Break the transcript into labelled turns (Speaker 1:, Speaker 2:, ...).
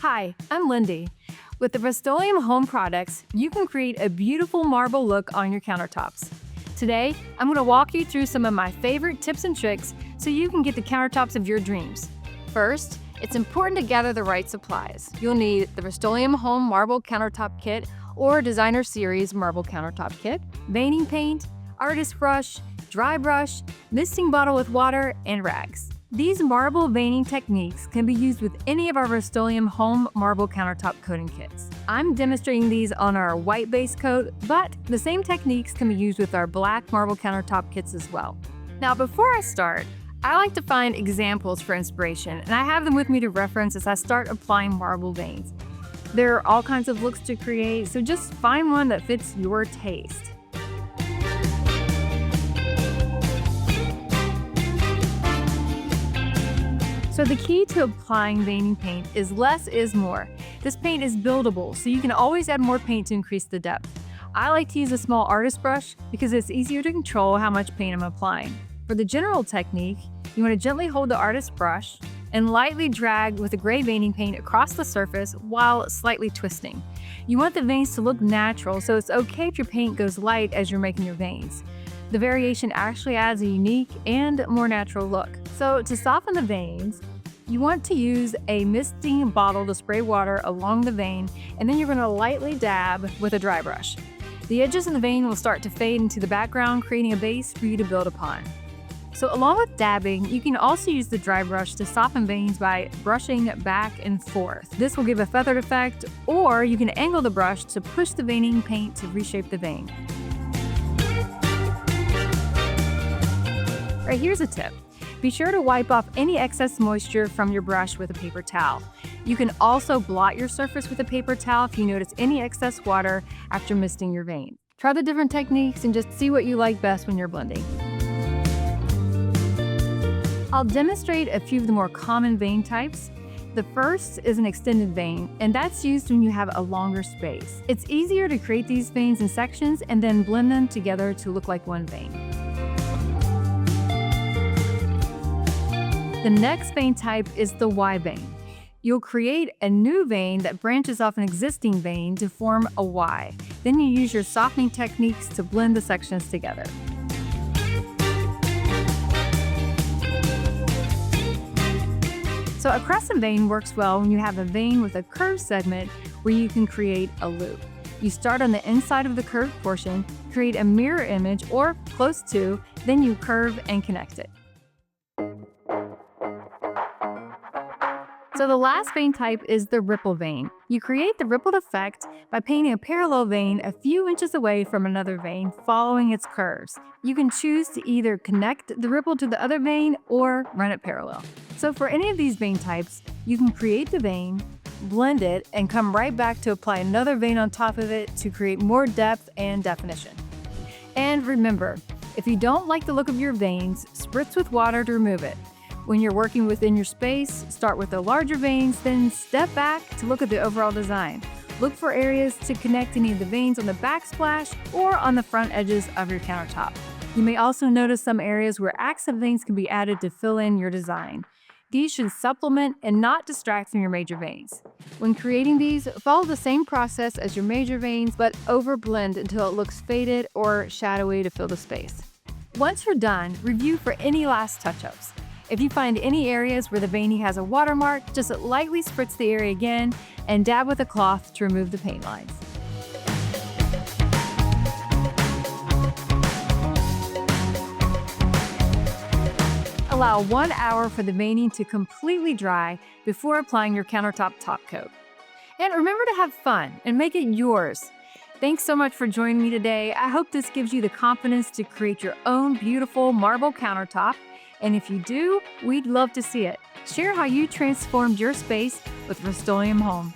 Speaker 1: Hi, I'm Lindy. With the Rust-Oleum home products, you can create a beautiful marble look on your countertops. Today, I'm going to walk you through some of my favorite tips and tricks so you can get the countertops of your dreams. First, it's important to gather the right supplies. You'll need the Rust-Oleum Home Marble Countertop Kit or Designer Series Marble Countertop Kit, veining paint, artist brush, dry brush, misting bottle with water, and rags. These marble veining techniques can be used with any of our Rust-Oleum Home Marble Countertop Coating Kits. I'm demonstrating these on our white base coat, but the same techniques can be used with our black marble countertop kits as well. Now, before I start, I like to find examples for inspiration, and I have them with me to reference as I start applying marble veins. There are all kinds of looks to create, so just find one that fits your taste. So the key to applying veining paint is less is more. This paint is buildable, so you can always add more paint to increase the depth. I like to use a small artist brush because it's easier to control how much paint I'm applying. For the general technique, you want to gently hold the artist brush and lightly drag with the gray veining paint across the surface while slightly twisting. You want the veins to look natural, so it's okay if your paint goes light as you're making your veins. The variation actually adds a unique and more natural look. So to soften the veins, you want to use a misting bottle to spray water along the vein, and then you're going to lightly dab with a dry brush. The edges of the vein will start to fade into the background, creating a base for you to build upon. So along with dabbing, you can also use the dry brush to soften veins by brushing back and forth. This will give a feathered effect, or you can angle the brush to push the veining paint to reshape the vein. All right, here's a tip. Be sure to wipe off any excess moisture from your brush with a paper towel. You can also blot your surface with a paper towel if you notice any excess water after misting your vein. Try the different techniques and just see what you like best when you're blending. I'll demonstrate a few of the more common vein types. The first is an extended vein, and that's used when you have a longer space. It's easier to create these veins in sections and then blend them together to look like one vein. The next vein type is the Y vein. You'll create a new vein that branches off an existing vein to form a Y. Then you use your softening techniques to blend the sections together. So a crescent vein works well when you have a vein with a curved segment where you can create a loop. You start on the inside of the curved portion, create a mirror image or close to, then you curve and connect it. So the last vein type is the ripple vein. You create the rippled effect by painting a parallel vein a few inches away from another vein, following its curves. You can choose to either connect the ripple to the other vein or run it parallel. So for any of these vein types, you can create the vein, blend it, and come right back to apply another vein on top of it to create more depth and definition. And remember, if you don't like the look of your veins, spritz with water to remove it. When you're working within your space, start with the larger veins, then step back to look at the overall design. Look for areas to connect any of the veins on the backsplash or on the front edges of your countertop. You may also notice some areas where accent veins can be added to fill in your design. These should supplement and not distract from your major veins. When creating these, follow the same process as your major veins, but overblend until it looks faded or shadowy to fill the space. Once you're done, review for any last touch-ups. If you find any areas where the veining has a watermark, just lightly spritz the area again and dab with a cloth to remove the paint lines. Allow 1 hour for the veining to completely dry before applying your countertop top coat. And remember to have fun and make it yours. Thanks so much for joining me today. I hope this gives you the confidence to create your own beautiful marble countertop. And if you do, we'd love to see it. Share how you transformed your space with Rust-Oleum Home.